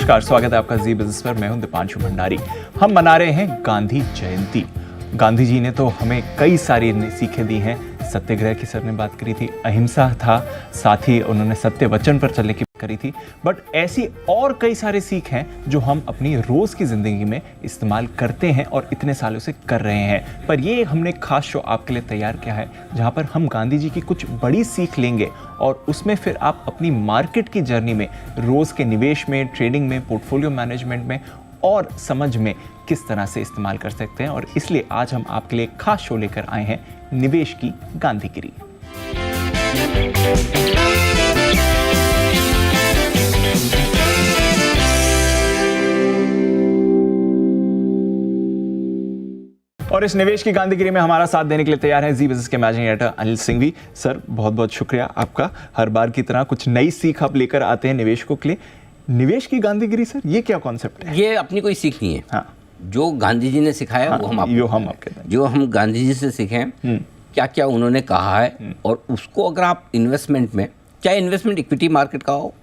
नमस्कार, स्वागत है आपका जी बिजनेस पर। मैं हूं दीपांशु भंडारी। हम मना रहे हैं गांधी जयंती। गांधी जी ने तो हमें कई सारी सीखें दी हैं। सत्याग्रह की सर ने बात करी थी, अहिंसा था, साथ ही उन्होंने सत्य वचन पर चलने की करी थी। बट ऐसी और कई सारी सीख हैं जो हम अपनी रोज की जिंदगी में इस्तेमाल करते हैं और इतने सालों से कर रहे हैं। पर ये हमने खास शो आपके लिए तैयार किया है जहां पर हम गांधी जी की कुछ बड़ी सीख लेंगे और उसमें फिर आप अपनी मार्केट की जर्नी में, रोज के निवेश में, ट्रेडिंग में, पोर्टफोलियो मैनेजमेंट में और समझ में किस तरह से इस्तेमाल कर सकते हैं। और इसलिए आज हम आपके लिए खास शो लेकर आए हैं, निवेश की गांधीगिरी। और इस निवेश की गांधीगिरी में हमारा साथ देने के लिए तैयार हैं जी बिजनेस के managing director Anil Singhvi. Sir, बहुत बहुत शुक्रिया आपका। हर बार की तरह कुछ नई सीख आप लेकर आते हैं निवेशकों के लिए। निवेश की गांधीगिरी सर, ये क्या कॉन्सेप्ट है? ये अपनी कोई सीख नहीं है। हाँ। जो गांधी जी ने सिखाया वो हम आपको जो हम गांधी जी से सीखें, क्या क्या उन्होंने कहा है, और उसको अगर आप इन्वेस्टमेंट में, चाहे इन्वेस्टमेंट इक्विटी मार्केट का हो,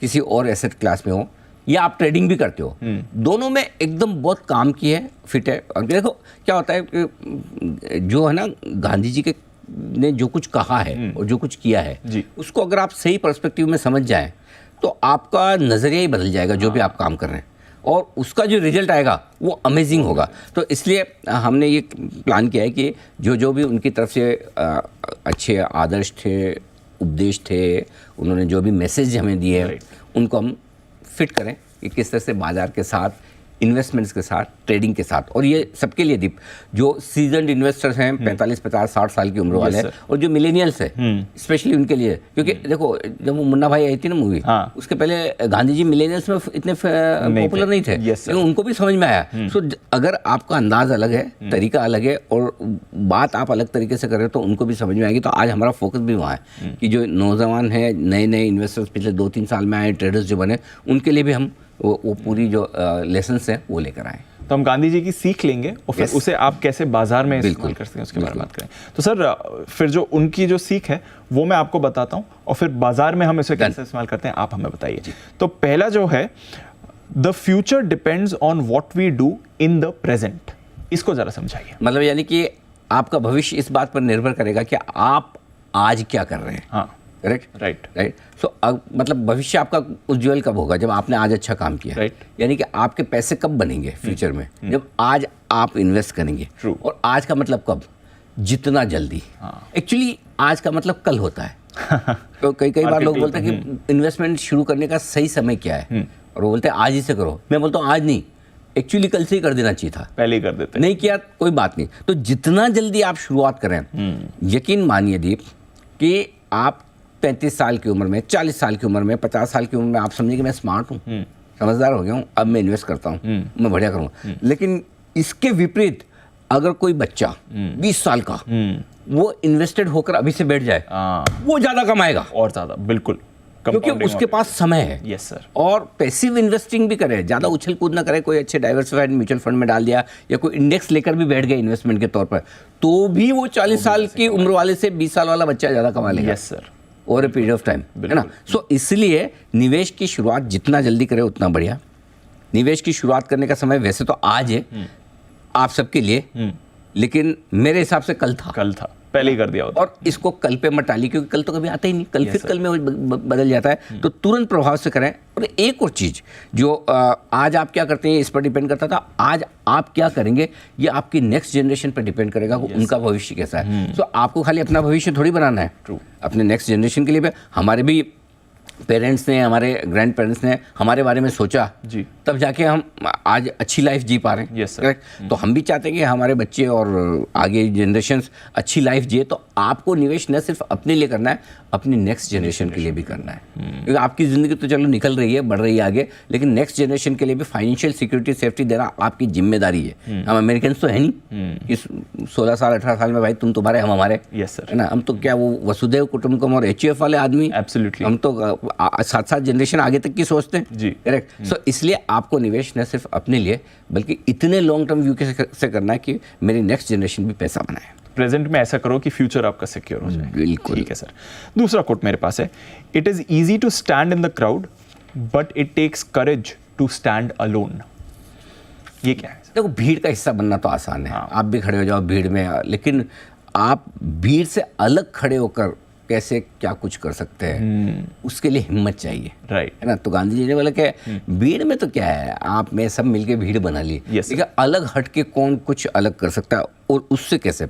किसी और एसेट क्लास में हो, या आप ट्रेडिंग भी करते हो, दोनों में एकदम बहुत काम की है, फिट है। देखो क्या होता है कि जो है ना, गांधी जी के ने जो कुछ कहा है और जो कुछ किया है, उसको अगर आप सही पर्सपेक्टिव में समझ जाएं तो आपका नज़रिया ही बदल जाएगा जो भी आप काम कर रहे हैं, और उसका जो रिजल्ट आएगा वो अमेजिंग होगा। तो इसलिए हमने ये प्लान किया है कि जो भी उनकी तरफ से अच्छे आदर्श थे, उपदेश थे, उन्होंने जो भी मैसेज हमें दिए, उनको हम फिट करें कि किस तरह से बाजार के साथ, इन्वेस्टमेंट्स के साथ, ट्रेडिंग के साथ, और ये सबके लिए दीप, जो सीजनड इन्वेस्टर्स हैं, 45, 50, 60 साल की उम्र वाले हैं, और जो मिलेनियल्स हैं, स्पेशली उनके लिए। क्योंकि देखो, जब वो मुन्ना भाई आई थी ना मूवी, उसके पहले गांधी जी मिलेनियल्स में इतने पॉपुलर नहीं थे, लेकिन उनको भी समझ में आया। सो अगर आपका अंदाज अलग है, तरीका अलग है, और बात आप अलग तरीके से कर रहे हो, तो उनको भी समझ में आएगी। तो आज हमारा फोकस भी वहाँ है कि जो नौजवान हैं, नए नए इन्वेस्टर्स पिछले 2-3 साल में आए, ट्रेडर्स जो बने, उनके लिए भी हम वो पूरी जो लेसन्स हैं वो लेकर आए। तो हम गांधी जी की सीख लेंगे और फिर उसे आप कैसे बाजार में इस्तेमाल कर सकते हैं उसके बारे में बात करें। तो सर, फिर जो उनकी जो सीख है वो मैं आपको बताता हूं, और फिर बाजार में हम इसे कैसे इस्तेमाल करते हैं आप हमें बताइए। तो पहला जो है, the future depends on what we do in the present. इसको जरा समझाइए। मतलब यानी कि आपका भविष्य इस बात पर निर्भर करेगा कि आप आज क्या कर रहे हैं। हाँ, करेक्ट, राइट। सो मतलब भविष्य आपका उज्जवल कब होगा? जब आपने आज अच्छा काम किया। राइट। यानी कि आपके पैसे कब बनेंगे फ्यूचर में? जब आज आप इन्वेस्ट करेंगे। True. और आज का मतलब कब? जितना जल्दी। एक्चुअली आज का मतलब कल होता है। तो कई बार लोग बोलते हैं कि इन्वेस्टमेंट शुरू करने का सही समय क्या है, और वो बोलते हैं आज ही से करो। मैं बोलता हूँ आज नहीं, एक्चुअली कल से ही कर देना चाहिए था, पहले ही कर देते। नहीं किया कोई बात नहीं। तो जितना जल्दी आप शुरुआत करें, यकीन मानिए दीप कि आप 35 साल की उम्र में, 40 साल की उम्र में, 50 साल की उम्र में आप समझिए कि मैं स्मार्ट हूँ, समझदार हो गया हूँ, अब मैं इन्वेस्ट करता हूँ, मैं बढ़िया करूँगा। लेकिन इसके विपरीत अगर कोई बच्चा 20 साल का वो इन्वेस्टेड होकर अभी से बैठ जाए, वो ज़्यादा कमाएगा, और ज़्यादा, बिल्कुल, क्योंकि उसके पास समय है। Yes sir. और पैसिव इन्वेस्टिंग भी करे, ज़्यादा उछल कूद ना करे। कोई अच्छे डाइवर्सिफाइड म्यूचुअल फंड में डाल दिया, या कोई इंडेक्स लेकर भी बैठ गया इन्वेस्टमेंट के तौर पर, तो भी वो 40 साल की उम्र वाले से 20 साल वाला बच्चा ज़्यादा कमा लेगा। Yes sir. Over a period of time, है ना। सो इसलिए निवेश की शुरुआत जितना जल्दी करें उतना बढ़िया। निवेश की शुरुआत करने का समय वैसे तो आज है आप सबके लिए, लेकिन मेरे हिसाब से कल था, पहले ही कर दिया होता। और इसको कल पे मत टालिए, क्योंकि कल तो कभी आता ही नहीं, कल फिर कल में बदल जाता है। तो तुरंत प्रभाव से करें। और एक और चीज़ जो आज आप क्या करते हैं इस पर डिपेंड करता था, आज आप क्या करेंगे ये आपकी नेक्स्ट जनरेशन पर डिपेंड करेगा, उनका भविष्य कैसा है। तो आपको खाली अपना भविष्य थोड़ी बनाना है, अपने नेक्स्ट जनरेशन के लिए भी। हमारे भी पेरेंट्स ने, हमारे ग्रैंड पेरेंट्स ने हमारे बारे में सोचा जी, तब जाके हम आज अच्छी लाइफ जी पा रहे हैं। Yes sir. तो हम भी चाहते हैं कि हमारे बच्चे और आगे जनरेशंस अच्छी लाइफ जिए। तो आपको निवेश न सिर्फ अपने लिए करना है, अपनी नेक्स्ट जनरेशन के लिए भी करना है। क्योंकि आपकी ज़िंदगी तो चलो निकल रही है, बढ़ रही है आगे, लेकिन नेक्स्ट जनरेशन के लिए भी फाइनेंशियल सिक्योरिटी, सेफ्टी देना आपकी जिम्मेदारी है। हम अमेरिकन तो है नहीं कि 16 साल 18 साल में भाई तुम तुम्हारे हम हमारे। Yes sir. है ना। हम तो क्या वो वसुधैव कुटुंबकम और HUF वाले आदमी। एब्सोल्युटली। हम तो 7 जनरेशन आगे तक की सोचते हैं जी। करेक्ट। सो इसलिए आपको निवेश न सिर्फ अपने लिए बल्कि इतने लॉन्ग टर्म व्यू से करना है कि मेरी नेक्स्ट जनरेशन भी पैसा बनाए। प्रेजेंट में ऐसा करो कि फ्यूचर आपका सिक्योर हो जाए। बिल्कुल। ठीक है सर। दूसरा कोट मेरे पास है, it is easy to stand in the crowd but it takes courage to stand alone, ये क्या है? देखो, भीड़ का हिस्सा बनना तो आसान है, हाँ। आप भी खड़े हो जाओ भीड़ में, लेकिन आप भीड़ से अलग खड़े होकर कैसे क्या कुछ कर सकते हैं, उसके लिए हिम्मत चाहिए, राइट, है ना। तो गांधी जी ने बोला कि भीड़ में तो क्या है, आप में सब मिलके भीड़ बना ली, Yes, ठीक है, अलग हट के कौन कुछ अलग कर सकता है और उससे कैसे।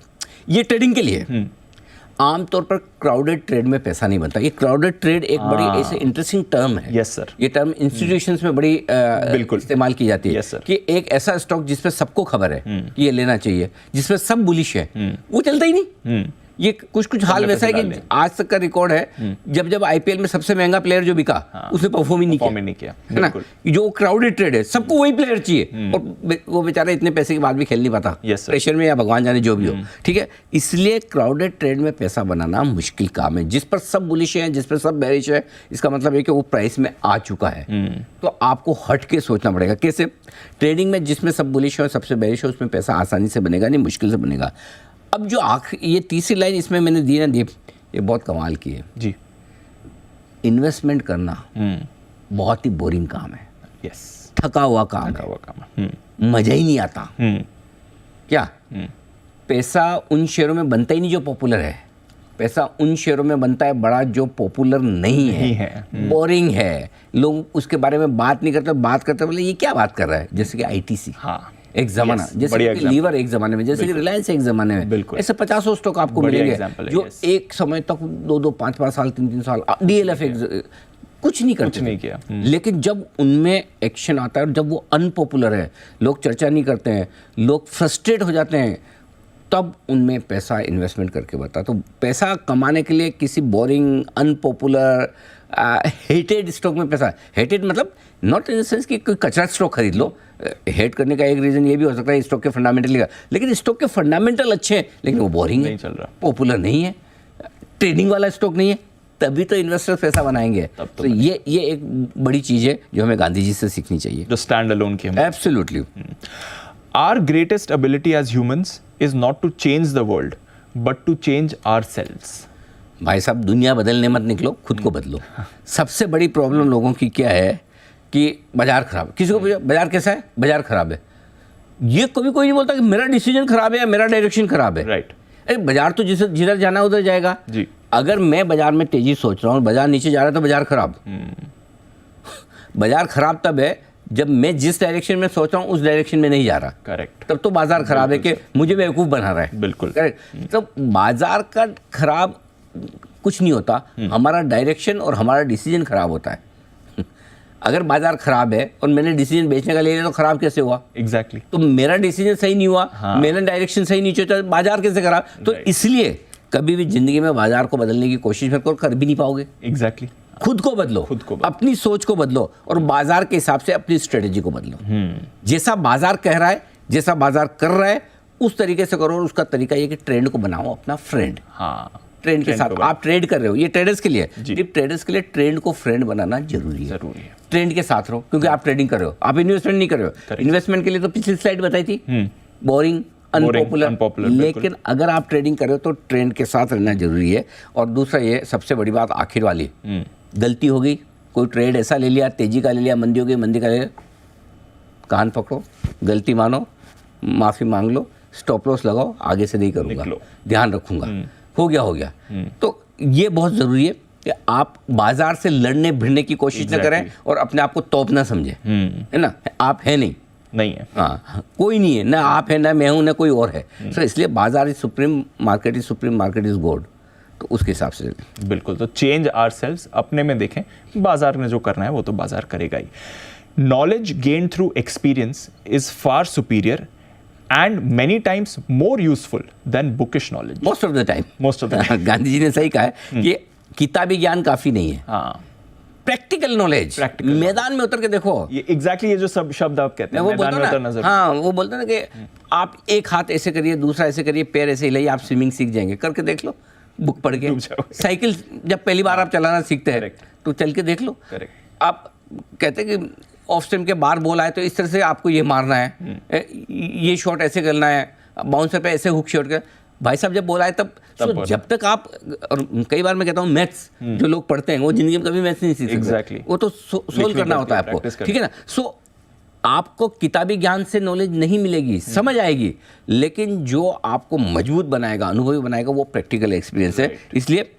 ये ट्रेडिंग के लिए आमतौर पर क्राउडेड ट्रेड में पैसा नहीं बनता। ये क्राउडेड ट्रेड एक बड़ी ऐसे इंटरेस्टिंग टर्म है। यस सर, ये टर्म इंस्टीट्यूशंस में बड़ी बिल्कुल इस्तेमाल की जाती है। Yes, sir. कि एक ऐसा स्टॉक जिसपे सबको खबर है कि ये लेना चाहिए, जिसपे सब बुलिश है, वो चलता ही नहीं। ये कुछ हाल वैसा है कि आज तक का रिकॉर्ड है, जब जब आईपीएल में सबसे महंगा प्लेयर जो बिका, उसने परफॉर्म ही नहीं किया, है ना। जो क्राउडेड ट्रेड है, सबको वही प्लेयर चाहिए, और वो बेचारा इतने पैसे के बाद भी खेल नहीं पाता, प्रेशर में या भगवान जाने जो भी हो, ठीक है। इसलिए क्राउडेड ट्रेड में पैसा बनाना मुश्किल काम है। जिस पर सब बुलिश है, जिस पर सब बेरिश है, इसका मतलब है कि वो प्राइस में आ चुका है। तो आपको हट के सोचना पड़ेगा कैसे। ट्रेडिंग में जिसमें सब बुलिश है और सबसे बेरिश है, उसमें पैसा आसानी से बनेगा नहीं, मुश्किल से बनेगा। अब जो ये तीसरी लाइन इसमें मैंने दी ना दीप, ये बहुत कमाल की है जी। इन्वेस्टमेंट करना बहुत ही बोरिंग काम है, यस, थका हुआ काम है, मजा ही नहीं आता। क्या पैसा उन शेयरों में बनता ही नहीं जो पॉपुलर है, पैसा उन शेयरों में बनता है बड़ा जो पॉपुलर नहीं है, बोरिंग है, लोग उसके बारे में बात नहीं करते, बात करते बोले ये क्या बात कर रहा है। जैसे कि आईटीसी, हाँ, एक जमाना, जैसे कि लीवर एक जमाने में, जैसे कि रिलायंस एक जमाने में, ऐसे 50 स्टॉक आपको मिलेंगे जो एक समय तक 2-2, 5-5 साल, 3-3 साल, डीएलएफ कुछ नहीं करते, नहीं किया। लेकिन जब उनमें एक्शन आता है और जब वो अनपॉपुलर है, लोग चर्चा नहीं करते हैं, लोग फ्रस्ट्रेट हो जाते हैं, तब उनमें पैसा इन्वेस्टमेंट करके बढ़ता। तो पैसा कमाने के लिए किसी बोरिंग, अनपॉपुलर, हेटेड स्टॉक में पैसा, हेटेड मतलब नॉट इन द सेंस कि कोई कचरा स्टॉक खरीद लो, हेट करने का एक रीज़न ये भी हो सकता है स्टॉक के फंडामेंटल का, लेकिन स्टॉक के फंडामेंटल अच्छे हैं लेकिन वो बोरिंग है, चल रहा, पॉपुलर नहीं है, ट्रेडिंग वाला स्टॉक नहीं है, तभी तो इन्वेस्टर्स पैसा बनाएंगे। तो ये एक बड़ी चीज़ है जो हमें गांधी जी से सीखनी चाहिए, जो स्टैंड अलोन की। Absolutely. Our greatest ability as humans is not to change the world, but to change ourselves. भाई साहब, दुनिया बदलने मत निकलो, खुद को बदलो। सबसे बड़ी प्रॉब्लम लोगों की क्या है कि बाजार खराब है। किसी को पूछो बाजार कैसा है, बाजार खराब है, ये कभी कोई नहीं बोलता कि मेरा डिसीजन खराब है या मेरा डायरेक्शन खराब है। राइट, अरे बाजार तो जिधर जाना है उधर जाएगा जी। अगर मैं बाजार में तेजी सोच रहा हूँ, बाजार नीचे जा रहा है तो बाजार खराब। बाजार खराब तब है जब मैं जिस डायरेक्शन में सोच रहा हूँ उस डायरेक्शन में नहीं जा रहा। करेक्ट, तब तो बाजार खराब है कि मुझे बेवकूफ़ बना रहा है। बिल्कुल करेक्ट। तो बाजार का खराब कुछ नहीं होता, हमारा डायरेक्शन और हमारा डिसीजन खराब होता है। अगर बाजार खराब है और मैंने डिसीजन बेचने का ले लिया तो खराब कैसे हुआ? एग्जैक्टली तो मेरा डिसीजन सही नहीं हुआ, मेरा डायरेक्शन सही नहीं चला, बाजार कैसे खराब? तो इसलिए कभी भी जिंदगी में बाजार को बदलने की कोशिश मत करो, कर भी नहीं पाओगे। एग्जैक्टली, खुद को बदलो, अपनी सोच को बदलो और बाजार के हिसाब से अपनी स्ट्रेटेजी को बदलो। जैसा बाजार कह रहा है, जैसा बाजार कर रहा है, उस तरीके से करो। और उसका तरीका ये कि ट्रेंड को बनाओ अपना फ्रेंड। हाँ, ट्रेंड के साथ आप ट्रेड कर रहे हो, ये ट्रेडर्स के लिए, ट्रेडर्स के लिए ट्रेंड को फ्रेंड बनाना जरूरी है। ट्रेंड के साथ रहो, क्योंकि आप ट्रेडिंग कर रहे हो, आप इन्वेस्टमेंट नहीं कर रहे हो। इन्वेस्टमेंट के लिए तो पिछली स्लाइड बताई थी, बोरिंग, अनपॉपुलर। लेकिन अगर आप ट्रेडिंग कर रहे हो तो ट्रेंड के साथ रहना जरूरी है। और दूसरा ये सबसे बड़ी बात आखिर वाली, गलती हो गई, कोई ट्रेड ऐसा ले लिया, तेजी का ले लिया, मंदी हो गई, मंदी का ले लिया, कान पकड़ो, गलती मानो, माफ़ी मांग लो, स्टॉप लॉस लगाओ, आगे से नहीं करूँगा, ध्यान रखूँगा, हो गया। तो ये बहुत ज़रूरी है कि आप बाजार से लड़ने भिड़ने की कोशिश न करें और अपने आप को तोप ना समझें, है ना। आप है नहीं है, हाँ, कोई नहीं है, ना आप है, ना मैं हूँ, ना कोई और है। तो इसलिए बाजार is supreme, market is supreme, market is God. तो उसके हिसाब से बिल्कुल, तो चेंज आवरसेल्व्स, अपने में देखें, बाजार में जो करना है वो तो बाजार करेगा ही। Knowledge gain through experience is far superior and many times more useful than bookish knowledge. Most of the time. Gandhi ji ने सही कहा है कि किताबी ज्ञान काफी नहीं है, प्रैक्टिकल नॉलेज, मैदान में उतर के देखो। ये एग्जैक्टली ये जो सब शब्द आप कहते हैं, मैदान में उतरना जरूरी। हाँ, वो बोलते हैं ना कि आप एक हाथ ऐसे करिए, दूसरा ऐसे करिए, पैर ऐसे हिलाइए, आप स्विमिंग सीख जाएंगे। करके देख लो, बुक पढ़ के। साइकिल जब पहली बार आप चलाना सीखते हैं तो चल के देख लो। आप कहते हैं कि ऑफ स्टम्प के बाहर बॉल आए तो इस तरह से आपको ये मारना है, ये शॉट ऐसे करना है, बाउंसर पे ऐसे हुक शॉट कर। भाई साहब जब बॉल आए तब जब तक आप, और कई बार मैं कहता हूँ मैथ्स जो लोग पढ़ते हैं वो जिंदगी में कभी मैथ्स नहीं सीख सकते। वो तो सोल्व करना होता है आपको, ठीक है ना। सो आपको किताबी ज्ञान से नॉलेज नहीं मिलेगी, समझ आएगी, लेकिन जो आपको मजबूत बनाएगा, अनुभवी बनाएगा, वो प्रैक्टिकल एक्सपीरियंस है। इसलिए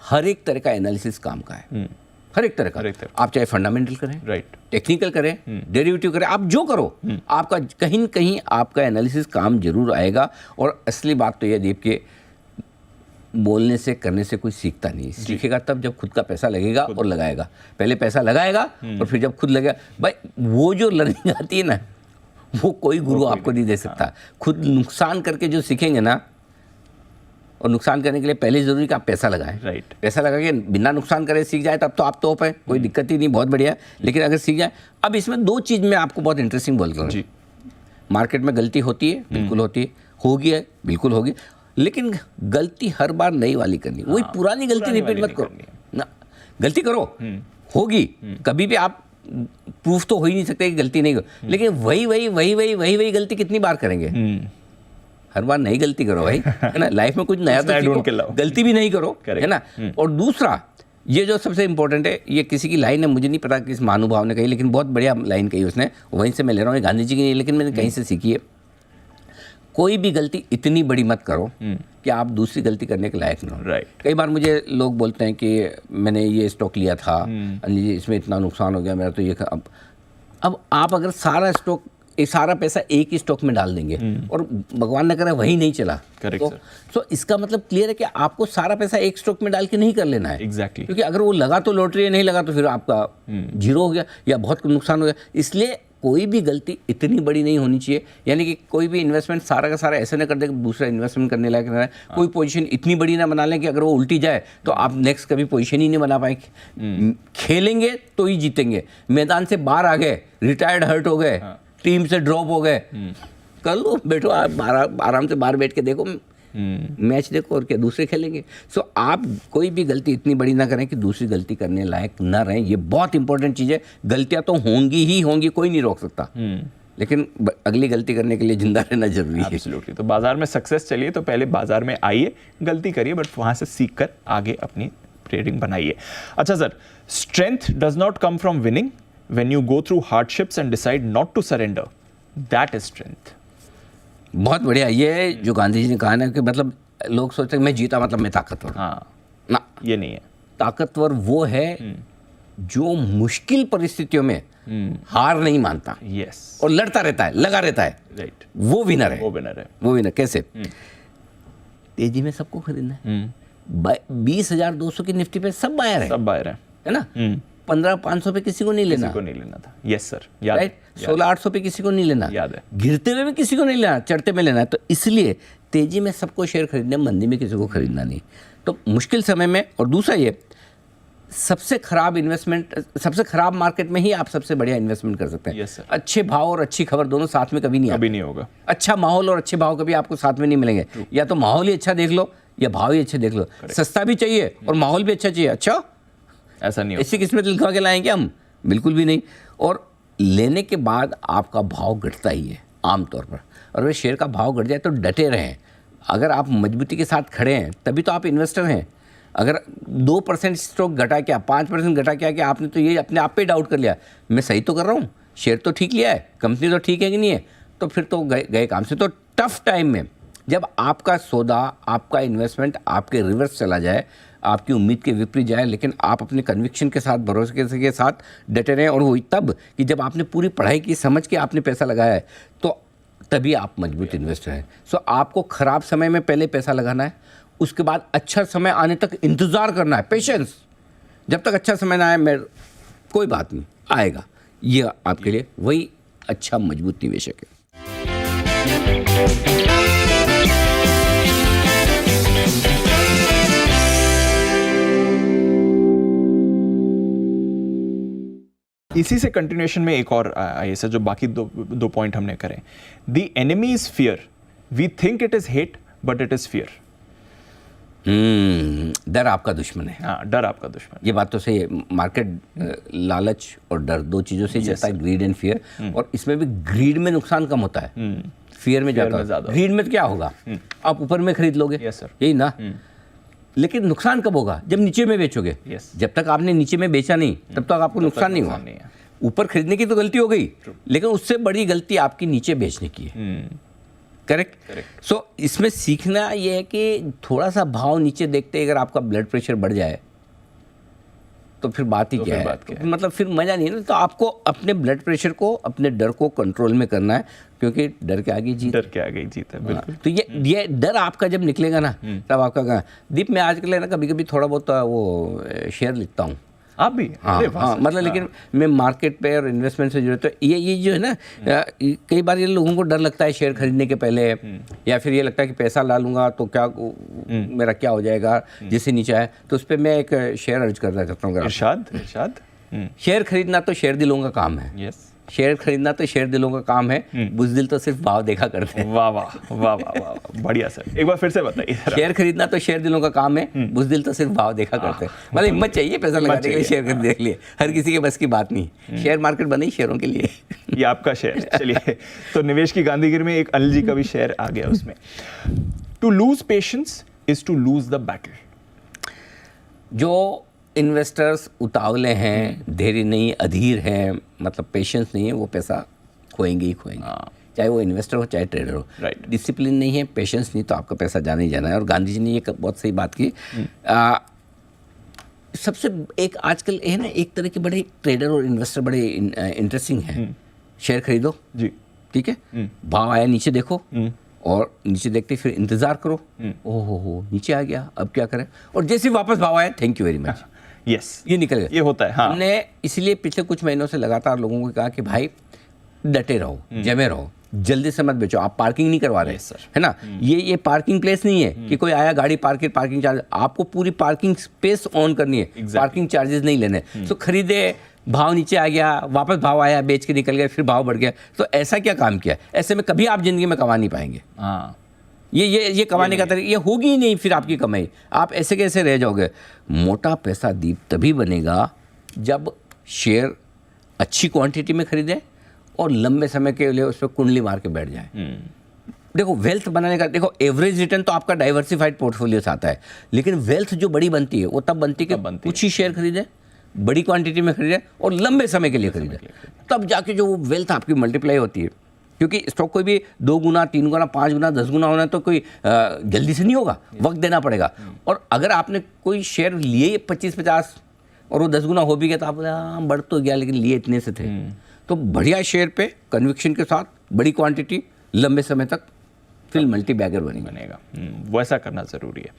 हर एक तरह का एनालिसिस काम का है, हर एक तरह का। आप चाहे फंडामेंटल करें, राइट, टेक्निकल करें, डेरिवेटिव करें, आप जो करो, आपका कहीं न कहीं आपका एनालिसिस काम जरूर आएगा। और असली बात तो यह दीप के बोलने से करने से कोई सीखता नहीं, सीखेगा तब जब खुद का पैसा लगेगा और लगाएगा। पहले पैसा लगाएगा और फिर जब खुद लगेगा, भाई वो जो लर्निंग आती है ना, वो कोई गुरु आपको नहीं दे सकता। खुद नुकसान करके जो सीखेंगे ना, और नुकसान करने के लिए पहले जरूरी कि आप पैसा लगाएं, राइट। पैसा लगा के बिना नुकसान करे सीख जाए तब तो आप टॉप है, कोई दिक्कत ही नहीं, बहुत बढ़िया। लेकिन अगर सीख जाए, अब इसमें दो चीज़ में आपको बहुत इंटरेस्टिंग बोल रहा हूँ। मार्केट में गलती होती है, बिल्कुल होती है, होगी है, बिल्कुल होगी, लेकिन गलती हर बार नई वाली करनी, वही पुरानी गलती रिपीट मत करो ना। गलती करो, होगी, कभी भी आप प्रूफ तो हो ही नहीं सकते कि गलती नहीं हो, लेकिन वही गलती कितनी बार करेंगे? हर बार नई गलती करो भाई, है ना। लाइफ में कुछ नया तो सीखो, गलती भी नहीं करो, है ना। और दूसरा, ये जो सबसे इंपॉर्टेंट है, ये किसी की लाइन है, मुझे नहीं पता किस महानुभाव ने कही, लेकिन बहुत बढ़िया लाइन कही उसने, वहीं से मैं ले रहा हूँ, गांधी जी की नहीं, लेकिन मैंने कहीं से सीखी है। कोई भी गलती इतनी बड़ी मत करो कि आप दूसरी गलती करने के लायक ना हो, राइट। कई बार मुझे लोग बोलते हैं कि मैंने ये स्टॉक लिया था, इसमें इतना नुकसान हो गया मेरा, तो ये अब आप अगर सारा स्टॉक, सारा पैसा एक ही स्टॉक में डाल देंगे और भगवान न करे वही नहीं चला, तो इसका मतलब क्लियर है कि आपको सारा पैसा एक स्टॉक में डाल के नहीं कर लेना है। एग्जैक्टली, क्योंकि अगर वो लगा तो लॉटरी है, नहीं लगा तो फिर आपका जीरो हो गया या बहुत नुकसान हो गया। इसलिए कोई भी गलती इतनी बड़ी नहीं होनी चाहिए, यानी कि कोई भी इन्वेस्टमेंट सारा का सारा ऐसे ना कर दे कि दूसरा इन्वेस्टमेंट करने लायक ना है। कोई पोजीशन इतनी बड़ी ना बना लें कि अगर वो उल्टी जाए तो आप नेक्स्ट कभी पोजीशन ही नहीं बना पाएंगे। खेलेंगे तो ही जीतेंगे, मैदान से बाहर आ गए, रिटायर्ड हर्ट हो गए, टीम से ड्रॉप हो गए, कर लो, बैठो आप आराम से बाहर बैठ के देखो मैच, देखो, और क्या दूसरे खेलेंगे। सो आप कोई भी गलती इतनी बड़ी ना करें कि दूसरी गलती करने लायक ना रहें, ये बहुत इंपॉर्टेंट चीज़ है। गलतियां तो होंगी ही होंगी, कोई नहीं रोक सकता, लेकिन अगली गलती करने के लिए जिंदा रहना जरूरी है। एब्सोल्युटली। तो बाजार में सक्सेस चाहिए तो पहले बाजार में आइए, गलती करिए, बट वहां से सीख कर आगे अपनी ट्रेडिंग बनाइए। अच्छा sir, strength does not come from winning, when you go through hardships and decide not to surrender, that is strength. बहुत बढ़िया, ये जो गांधी जी ने कहा ना कि मतलब लोग सोचते हैं मैं जीता मतलब मैं ताकतवर, हाँ ना, ये नहीं है। ताकतवर वो है जो मुश्किल परिस्थितियों में हार नहीं मानता, यस, और लड़ता रहता है, लगा रहता है, राइट, वो विनर है, वो विनर है। वो विनर कैसे? तेजी में सबको खरीदना है, 20,200 की निफ्टी पे सब बायर है, सब बायर है ना। 15,500 पे किसी को नहीं लेना, किसी को नहीं लेना था, यस सर, याद, राइट। 16,800 पे किसी को नहीं लेना, याद है। गिरते हुए भी किसी को नहीं लेना, चढ़ते में लेना है। तो इसलिए तेजी में सबको शेयर खरीदना, मंदी में किसी को खरीदना नहीं। तो मुश्किल समय में, और दूसरा ये, सबसे खराब इन्वेस्टमेंट, सबसे खराब मार्केट में ही आप सबसे बढ़िया इन्वेस्टमेंट कर सकते हैं। yes, अच्छे भाव और अच्छी खबर दोनों साथ में कभी नहीं होगा। अच्छा माहौल और अच्छे भाव कभी आपको साथ में नहीं मिलेंगे। या तो माहौल ही अच्छा देख लो या भाव ही अच्छे देख लो। सस्ता भी चाहिए और माहौल भी अच्छा चाहिए, अच्छा ऐसा नहीं, ऐसी किस्मत लिखवा के लाएंगे हम, बिल्कुल भी नहीं। और लेने के बाद आपका भाव घटता ही है आमतौर पर, और अगर शेयर का भाव घट जाए तो डटे रहें। अगर आप मजबूती के साथ खड़े हैं तभी तो आप इन्वेस्टर हैं। अगर 2% स्टॉक घटा क्या, 5% घटा क्या कि आपने तो ये अपने आप पे डाउट कर लिया, मैं सही तो कर रहा हूँ, शेयर तो ठीक लिया है, कंपनी तो ठीक है कि नहीं है, तो फिर तो गए काम से। तो टफ टाइम में जब आपका सौदा, आपका इन्वेस्टमेंट आपके रिवर्स चला जाए, आपकी उम्मीद के विपरीत जाए, लेकिन आप अपने कन्विक्शन के साथ, भरोसे के साथ डटे रहें, और वो तब कि जब आपने पूरी पढ़ाई की, समझ के आपने पैसा लगाया है, तो तभी आप मजबूत इन्वेस्टर हैं। सो आपको खराब समय में पहले पैसा लगाना है, उसके बाद अच्छा समय आने तक इंतज़ार करना है, पेशेंस। जब तक अच्छा समय ना आए, कोई बात नहीं, आएगा। ये आपके लिए वही अच्छा मजबूत निवेशक है। इसी से कंटिन्यूएशन में एक और ऐसा जो बाकी दो पॉइंट हमने करें। The enemy is fear, we think it is hate but it is fear. डर आपका दुश्मन है। हाँ, डर आपका दुश्मन। ये बात तो सही है। मार्केट लालच और डर, दो चीज़ों से चलता है, ग्रीड एंड फियर। और इसमें भी ग्रीड में नुकसान कम होता है, फियर में ज़्यादा। ग्रीड में तो क्या होगा, आप ऊपर में खरीद लोगे, यही ना। लेकिन नुकसान कब होगा, जब नीचे में बेचोगे। जब तक आपने नीचे में बेचा नहीं, तब तक आपको नुकसान नहीं हुआ। ऊपर खरीदने की तो गलती हो गई, लेकिन उससे बड़ी गलती आपकी नीचे बेचने की है। करेक्ट। सो इसमें सीखना ये है कि थोड़ा सा भाव नीचे देखते अगर आपका ब्लड प्रेशर बढ़ जाए तो फिर बात ही क्या है, मतलब फिर मजा नहीं है ना। तो आपको अपने ब्लड प्रेशर को, अपने डर को कंट्रोल में करना है, क्योंकि डर के आगे जीत है। बिल्कुल। तो ये डर आपका जब निकलेगा ना, तब आपका दीप में आजकल है ना कभी कभी थोड़ा बहुत वो शेयर लिखता हूँ। आप भी? हाँ, मतलब लेकिन मैं मार्केट पे और इन्वेस्टमेंट से जुड़े, तो ये जो है ना, कई बार ये लोगों को डर लगता है शेयर खरीदने के पहले, या फिर ये लगता है कि पैसा ला लूंगा तो क्या मेरा क्या हो जाएगा जिससे नीचे आए। तो उस पर मैं एक शेयर अर्ज करना चाहता हूँ। इरशाद। शेयर खरीदना तो शेयर दिलों का काम है। यस, शेयर खरीदना तो शेयर दिलों का काम है, बुज़दिल तो सिर्फ भाव देखा करते हैं। वाह वाह वाह वाह वाह, बढ़िया सर, एक बार फिर से बताइए। शेयर खरीदना तो शेयर दिलों का काम है, बुज़दिल तो सिर्फ भाव देखा करते हैं। मतलब हिम्मत चाहिए पैसा लगाने के लिए, शेयर खरीद देख लिए, हर किसी के बस की बात नहीं। शेयर मार्केट बनी शेयरों के लिए। ये आपका शेयर। चलिए, तो निवेश की गांधीगिरी में एक अनिल जी का भी शेयर आ गया उसमें। To lose patience is to lose the battle. जो इन्वेस्टर्स उतावले हैं, धैर्य नहीं, अधीर हैं, मतलब पेशेंस नहीं है, वो पैसा खोएंगे ही खोएंगे। चाहे वो इन्वेस्टर हो चाहे ट्रेडर हो। डिसिप्लिन नहीं है, पेशेंस नहीं, तो आपका पैसा जाना ही जाना है। और गांधी जी ने ये बहुत सही बात की। सबसे एक आजकल है ना, एक तरह के बड़े ट्रेडर और इन्वेस्टर बड़े इंटरेस्टिंग हैं। शेयर खरीदो जी, ठीक है, भाव आया नीचे देखो, और नीचे देखते फिर इंतजार करो, ओहो नीचे आ गया, अब क्या करें, और जैसे वापस भाव आया, thank you very much, yes, ये निकल गया। ये होता है। हाँ। हमने इसलिए पिछले कुछ महीनों से लगातार लोगों को कहा कि भाई डटे रहो, जमे रहो, जल्दी से मत बेचो। आप पार्किंग नहीं करवा रहे सर, है ना, ये पार्किंग प्लेस नहीं है कि कोई आया गाड़ी पार्किंग चार्ज, आपको पूरी पार्किंग स्पेस ऑन करनी है, पार्किंग चार्जेस नहीं लेने। तो खरीदे, भाव नीचे आ गया, वापस भाव आया, बेच के निकल गया, फिर भाव बढ़ गया, तो ऐसा क्या काम किया? ऐसे में कभी आप जिंदगी में कमा नहीं पाएंगे। ये कमाने का तरीका, ये होगी ही नहीं फिर आपकी कमाई। आप ऐसे कैसे रह जाओगे? मोटा पैसा दीप तभी बनेगा जब शेयर अच्छी क्वांटिटी में खरीदे और लंबे समय के लिए उस पर कुंडली मार के बैठ जाए। देखो, वेल्थ बनाने का, देखो एवरेज रिटर्न तो आपका डाइवर्सिफाइड पोर्टफोलियो से आता है, लेकिन वेल्थ जो बड़ी बनती है वो तब बनती है कि कुछ ही शेयर खरीदे, बड़ी क्वांटिटी में खरीदे और लंबे समय के लिए खरीदे, तब जाके जो वेल्थ आपकी मल्टीप्लाई होती है। क्योंकि स्टॉक कोई भी 2 गुना, 3 गुना, 5 गुना, 10 गुना होना तो कोई जल्दी से नहीं होगा, वक्त देना पड़ेगा। और अगर आपने कोई शेयर लिए 25-50 और वो 10 गुना हो भी गया, तो आप बढ़ तो गया, लेकिन लिए इतने से थे। तो बढ़िया शेयर पे कन्विक्शन के साथ बड़ी क्वांटिटी लंबे समय तक, फिर मल्टी बैगर बनेगा। वैसा करना ज़रूरी है।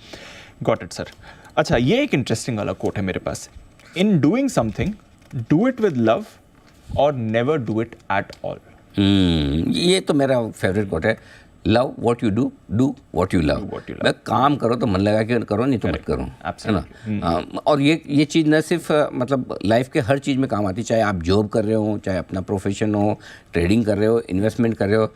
Got it sir. अच्छा, ये एक इंटरेस्टिंग वाला कोट है मेरे पास। In doing something do it with love or never do it at all. ये तो मेरा फेवरेट कोट है। Love what you do, do what you love. मैं काम करो तो मन लगा के करो, नहीं तो मत करो, है ना। और ये चीज़ न सिर्फ मतलब लाइफ के हर चीज़ में काम आती है, चाहे आप जॉब कर रहे हो, चाहे अपना प्रोफेशन हो, ट्रेडिंग कर रहे हो, इन्वेस्टमेंट कर रहे हो।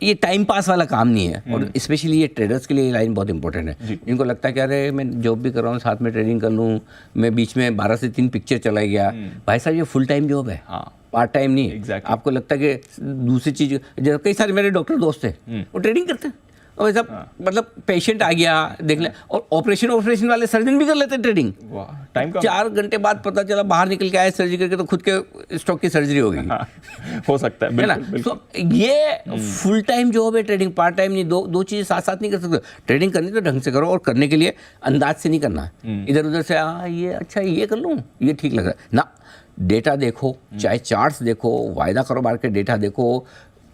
ये टाइम पास वाला काम नहीं है, और स्पेशली ये ट्रेडर्स के लिए ये लाइन बहुत इंपॉर्टेंट है। इनको लगता है कि अरे मैं जॉब भी कर रहा हूँ, साथ में ट्रेडिंग कर लूँ, मैं बीच में 12 से 3 पिक्चर चला गया। भाई साहब, ये फुल टाइम जॉब है, पार्ट टाइम नहीं है। आपको लगता है कि दूसरी चीज़, कई सारे मेरे डॉक्टर दोस्त हैं वो ट्रेडिंग करते हैं, और वैसा मतलब पेशेंट आ गया देख ले, और ऑपरेशन वाले सर्जन भी कर लेते हैं ट्रेडिंग। टाइम 4 घंटे बाद पता चला बाहर निकल के आए सर्जरी करके, तो खुद के स्टॉक की सर्जरी हो गई। हो सकता है, बिल्कुल, बिल्कुल। तो ये फुल टाइम जॉब है ट्रेडिंग, पार्ट टाइम नहीं। दो चीज़ें साथ साथ नहीं कर सकते। ट्रेडिंग करनी तो ढंग से करो, और करने के लिए अंदाज से नहीं करना, इधर उधर से ये अच्छा ये कर लूँ, ये ठीक लग रहा है ना। डेटा देखो, चाहे चार्ट्स देखो, वायदा कारोबार के डेटा देखो,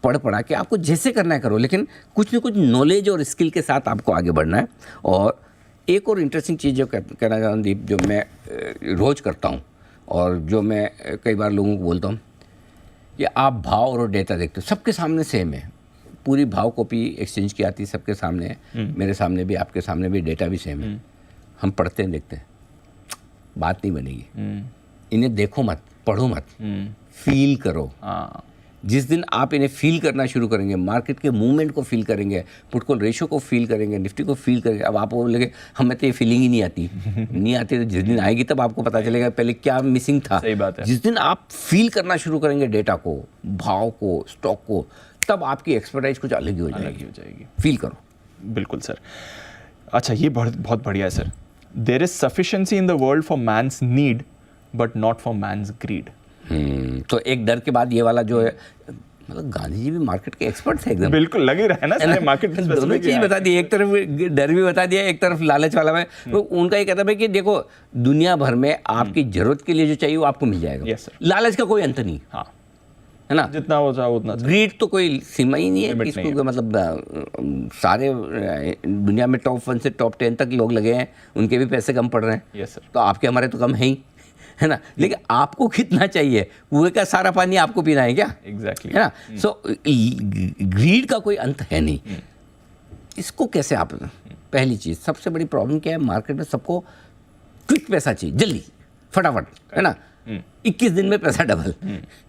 पढ़ा के आपको जैसे करना है करो, लेकिन कुछ न कुछ नॉलेज और स्किल के साथ आपको आगे बढ़ना है। और एक और इंटरेस्टिंग चीज़ जो कहना चाहता हूँ दीप, जो मैं रोज़ करता हूँ और जो मैं कई बार लोगों को बोलता हूँ, कि आप भाव और डेटा देखते हो, सबके सामने सेम है, पूरी भाव कॉपी एक्सचेंज की आती है, सबके सामने है, मेरे सामने भी, आपके सामने भी, डेटा भी सेम है। हम पढ़ते हैं, देखते हैं, बात नहीं बनेगी। इन्हें देखो मत, पढ़ो मत, फील करो। जिस दिन आप इन्हें फील करना शुरू करेंगे, मार्केट के मूवमेंट को फील करेंगे, पुटकॉल रेशो को फील करेंगे, निफ्टी को फील करेंगे, अब आप बोलेंगे हमें तो ये फीलिंग ही नहीं आती। नहीं आती तो जिस दिन आएगी तब आपको पता चलेगा पहले क्या मिसिंग था। सही बात है। जिस दिन आप फील करना शुरू करेंगे डेटा को, भाव को, स्टॉक को, तब आपकी एक्सपर्टाइज कुछ अलग ही हो जाएगी। फील करो। बिल्कुल सर। अच्छा, ये बहुत बढ़िया है sir. There is sufficiency in the world for man's need but not for man's greed. तो एक डर के बाद ये वाला जो है, मतलब गांधी जी भी मार्केट के एक्सपर्ट थे एकदम। बिल्कुल लग ही रहा है ना सारे मार्केट में दोनों चीज बता दी, एक तरफ डर भी बता दिया, एक तरफ लालच वाला है। तो उनका ये कहता है कि देखो दुनिया भर में आपकी जरूरत के लिए जो चाहिए वो आपको मिल जाएगा। Yes sir. लालच का कोई अंत नहीं, हाँ है ना, जितना हो चाहे उतना। ग्रीड तो कोई सीमा ही नहीं है Limit किसको नहीं है। मतलब सारे दुनिया में टॉप 1 से टॉप 10 तक लोग लगे हैं, उनके भी पैसे कम पड़ रहे हैं। Yes sir. तो आपके हमारे तो कम है ही, है ना, लेकिन आपको कितना चाहिए, कुएं का सारा पानी आपको पीना है क्या? एग्जैक्टली है ना। सो ग्रीड का कोई अंत है नहीं। इसको कैसे आप, पहली चीज सबसे बड़ी प्रॉब्लम क्या है मार्केट में, सबको क्विक पैसा चाहिए, जल्दी फटाफट, है ना। 21 दिन में पैसा डबल,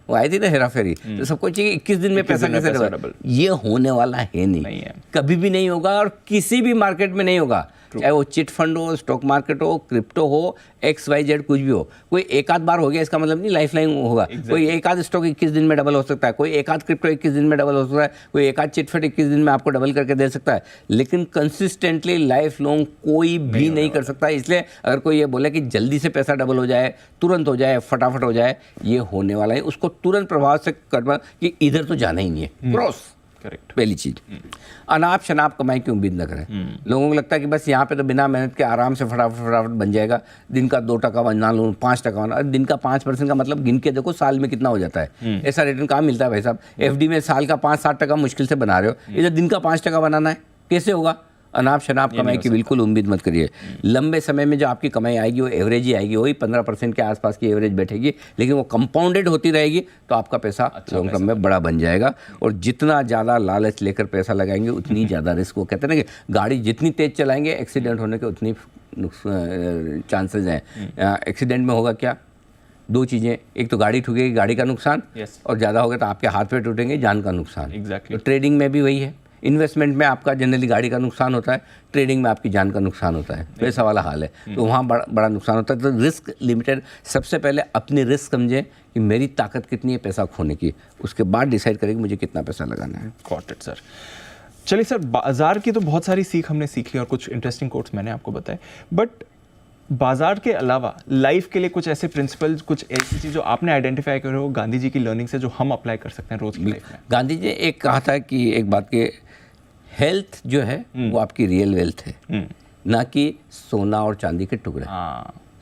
वो आई थी ना हेरा फेरी, तो सबको चाहिए 21 दिन में पैसा कैसे डबल। ये होने वाला है नहीं है। कभी भी नहीं होगा, और किसी भी मार्केट में नहीं होगा, चाहे वो चिट फंड हो, स्टॉक मार्केट हो, क्रिप्टो हो, XYZ कुछ भी हो। कोई एक आध बार हो गया इसका मतलब नहीं लाइफ लाइन होगा। कोई एक आध स्टॉक 21 दिन में डबल हो सकता है, कोई एक आध क्रिप्टो 21 दिन में डबल हो सकता है, कोई एक आध चिट फंड 21 दिन में आपको डबल करके दे सकता है, लेकिन कंसिस्टेंटली लाइफ लॉन्ग कोई भी नहीं कर सकता। इसलिए अगर कोई ये बोले कि जल्दी से पैसा डबल हो जाए, तुरंत हो जाए, फटाफट हो जाए, ये होने वाला है। उसको तुरंत प्रभाव से करना कि इधर तो जाना ही नहीं है, क्रॉस। करेक्ट। पहली चीज, अनाप शनाप कमाई की उम्मीद न करें। लोगों को लगता है कि बस यहाँ पे तो बिना मेहनत के आराम से फटाफट बन जाएगा, दिन का 2 टका बना लूँ, 5 टका बना। दिन का 5% का मतलब गिन के देखो साल में कितना हो जाता है। ऐसा रिटर्न कहाँ मिलता है भाई साहब? FD में साल का 5-7 टका मुश्किल से बना रहे हो, इधर दिन का 5 टका बनाना है, कैसे होगा? अनाप शनाप कमाई की बिल्कुल उम्मीद मत करिए। लंबे समय में जो आपकी कमाई आएगी वो एवरेज ही आएगी, वही 15% के आसपास की एवरेज बैठेगी, लेकिन वो कंपाउंडेड होती रहेगी, तो आपका पैसा लॉन्ग टर्म में बड़ा बन जाएगा। और जितना ज़्यादा लालच लेकर पैसा लगाएंगे उतनी ज़्यादा रिस्क। वो कहते हैं ना कि गाड़ी जितनी तेज़ चलाएंगे एक्सीडेंट होने के उतनी चांसेस हैं। एक्सीडेंट में होगा क्या? 2 चीज़ें, एक तो गाड़ी ठुकेगी, गाड़ी का नुकसान, और ज़्यादा होगा तो आपके हाथ पे टूटेंगे, जान का नुकसान। एग्जैक्टली। तो ट्रेडिंग में भी वही है। इन्वेस्टमेंट में आपका जनरली गाड़ी का नुकसान होता है, ट्रेडिंग में आपकी जान का नुकसान होता है, वैसा वाला हाल है। तो वहाँ बड़ा नुकसान होता है। तो रिस्क लिमिटेड, सबसे पहले अपनी रिस्क समझें कि मेरी ताकत कितनी है पैसा खोने की, उसके बाद डिसाइड करें कि मुझे कितना पैसा लगाना है। Got it sir. चलिए सर, बाजार की तो बहुत सारी सीख हमने सीख ली और कुछ इंटरेस्टिंग कोट्स मैंने आपको बताए, बट बाजार के अलावा लाइफ के लिए कुछ ऐसे प्रिंसिपल्स, कुछ ऐसी चीज़ जो आपने आइडेंटिफाई करे हो गांधी जी की लर्निंग से, जो हम अप्लाई कर सकते हैं रोज की लाइफ में? गांधी जी ने एक कहा था कि एक बात के, हेल्थ जो है वो आपकी रियल वेल्थ है, ना कि सोना और चांदी के टुकड़े।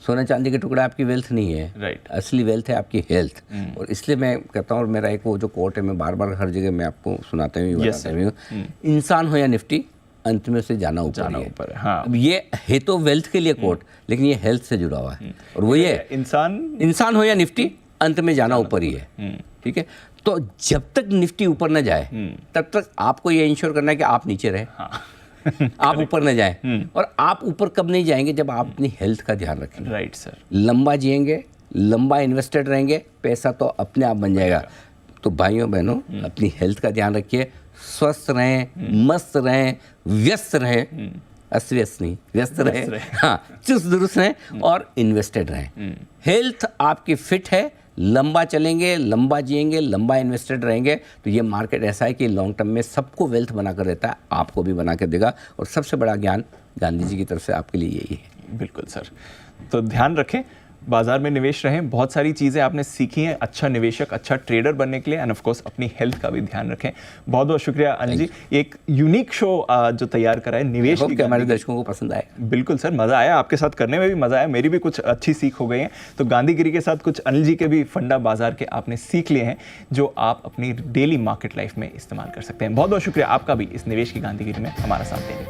सोना चांदी के टुकड़ा आपकी वेल्थ नहीं है, राइट। असली वेल्थ है आपकी हेल्थ। और इसलिए मैं कहता हूँ, और मेरा एक वो जो कोट है, मैं बार बार हर जगह मैं आपको सुनाता हूँ, इंसान हो या निफ्टी, अंत में से जाना ऊपर है। हाँ। अब ये है तो वेल्थ के लिए कोट, लेकिन ये हेल्थ से जुड़ा हुआ है, और वो ये इंसान हो या निफ्टी, अंत में जाना ऊपर ही है। ठीक है, तो जब तक निफ्टी ऊपर न जाए तब तक आपको ये इंश्योर करना है कि आप नीचे रहे। हाँ। आप ऊपर न जाए। और आप ऊपर कब नहीं जाएंगे? जब आप अपनी हेल्थ का ध्यान रखेंगे। Right sir. लंबा जिएंगे, लंबा इन्वेस्टेड रहेंगे, पैसा तो अपने आप बन जाएगा। तो भाइयों बहनों, अपनी हेल्थ का ध्यान रखिए, स्वस्थ रहें, मस्त रहें, व्यस्त रहें, अस्त नहीं, व्यस्त रहें, हाँ, चुस्त दुरुस्त रहें और इन्वेस्टेड रहें। हेल्थ आपकी फिट है, लंबा चलेंगे, लंबा जिएंगे, लंबा इन्वेस्टेड रहेंगे, तो ये मार्केट ऐसा है कि लॉन्ग टर्म में सबको वेल्थ बना कर देता है, आपको भी बना कर देगा। और सबसे बड़ा ज्ञान गांधी जी की तरफ से आपके लिए यही है। बिल्कुल सर। तो ध्यान रखें, बाजार में निवेश रहें, बहुत सारी चीज़ें आपने सीखी हैं अच्छा निवेशक, अच्छा ट्रेडर बनने के लिए, एंड ऑफ कोर्स अपनी हेल्थ का भी ध्यान रखें। बहुत बहुत शुक्रिया अनिल जी, एक यूनिक शो जो तैयार करा है निवेश की, हमारे दर्शकों को पसंद आया। बिल्कुल सर, मज़ा आया, आपके साथ करने में भी मज़ा आया, मेरी भी कुछ अच्छी सीख हो गई है। तो गांधीगिरी के साथ कुछ अनिल जी के भी फंडा बाजार के आपने सीख लिए हैं, जो आप अपनी डेली मार्केट लाइफ में इस्तेमाल कर सकते हैं। बहुत बहुत शुक्रिया आपका भी इस निवेश की गांधीगिरी में हमारा साथ देने के लिए।